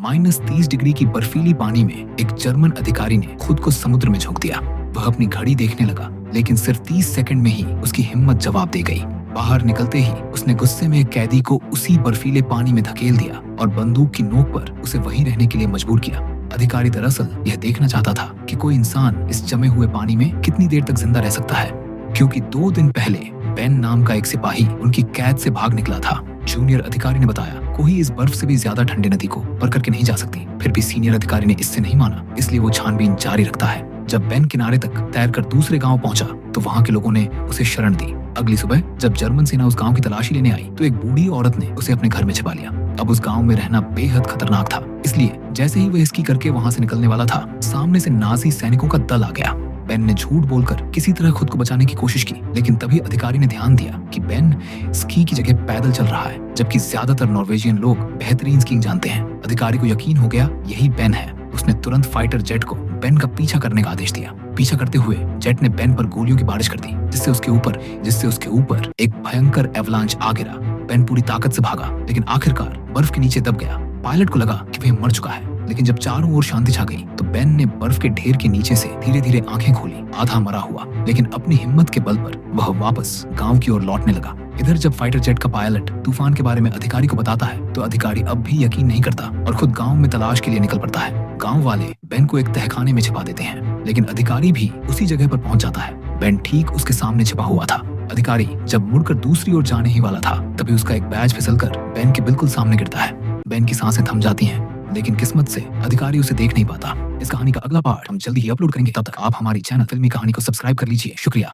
-30 degree की बर्फीली पानी में एक जर्मन अधिकारी ने खुद को समुद्र में झोंक दिया। वह अपनी घड़ी देखने लगा, लेकिन सिर्फ 30 सेकंड में ही उसकी हिम्मत जवाब दे गई। बाहर निकलते ही उसने गुस्से में एक कैदी को उसी बर्फीले पानी में धकेल दिया और बंदूक की नोक पर उसे वहीं रहने के लिए मजबूर किया। अधिकारी दरअसल यह देखना चाहता था कि कोई इंसान इस जमे हुए पानी में कितनी देर तक जिंदा रह सकता है, क्योंकि 2 दिन पहले बेन नाम का एक सिपाही उनकी कैद से भाग निकला था। जूनियर अधिकारी ने बताया, कोई इस बर्फ से भी ज्यादा ठंडे नदी को पार करके नहीं जा सकती। फिर भी सीनियर अधिकारी ने इससे नहीं माना, इसलिए वो छानबीन जारी रखता है। जब बेन किनारे तक तैरकर दूसरे गांव पहुंचा तो वहां के लोगों ने उसे शरण दी। अगली सुबह जब जर्मन सेना उस गांव की तलाशी लेने आई तो एक बूढ़ी औरत ने उसे अपने घर में छिपा लिया। अब उस गांव में रहना बेहद खतरनाक था, इसलिए जैसे ही वह स्की करके वहां से निकलने वाला था, सामने से नाजी सैनिकों का दल आ गया। बेन ने झूठ बोलकर किसी तरह खुद को बचाने की कोशिश की, लेकिन तभी अधिकारी ने ध्यान दिया कि बेन स्की की जगह पैदल चल रहा है, जबकि ज्यादातर नॉर्वेजियन लोग बेहतरीन स्कीइंग जानते हैं। अधिकारी को यकीन हो गया यही बेन है। उसने तुरंत फाइटर जेट को बेन का पीछा करने का आदेश दिया। पीछा करते हुए जेट ने बेन पर गोलियों की बारिश कर दी, जिससे उसके ऊपर एक भयंकर एवलांच आ गिरा। बेन पूरी ताकत से भागा, लेकिन आखिरकार बर्फ के नीचे दब गया। पायलट को लगा कि वह मर चुका है, लेकिन जब चारों ओर शांति छा गई तो बेन ने बर्फ के ढेर के नीचे से धीरे धीरे आंखें खोली, आधा मरा हुआ। लेकिन अपनी हिम्मत के बल पर वह वापस गांव की ओर लौटने लगा। इधर जब फाइटर जेट का पायलट तूफान के बारे में अधिकारी को बताता है तो अधिकारी अब भी यकीन नहीं करता और खुद गांव में तलाश के लिए निकल पड़ता है। गांव वाले बेन को एक तहखाने में छिपा देते हैं, लेकिन अधिकारी भी उसी जगह पर पहुंच जाता है। बेन ठीक उसके सामने छिपा हुआ था। अधिकारी जब मुड़कर दूसरी ओर जाने ही वाला था, तभी उसका एक बैज फिसलकर बेन के बिल्कुल सामने गिरता है। बेन की सांसें थम जाती हैं, लेकिन किस्मत से अधिकारी उसे देख नहीं पाता। इस कहानी का अगला पार्ट हम जल्दी ही अपलोड करेंगे। तब तक आप हमारी चैनल फिल्मी कहानी को सब्सक्राइब कर लीजिए। शुक्रिया।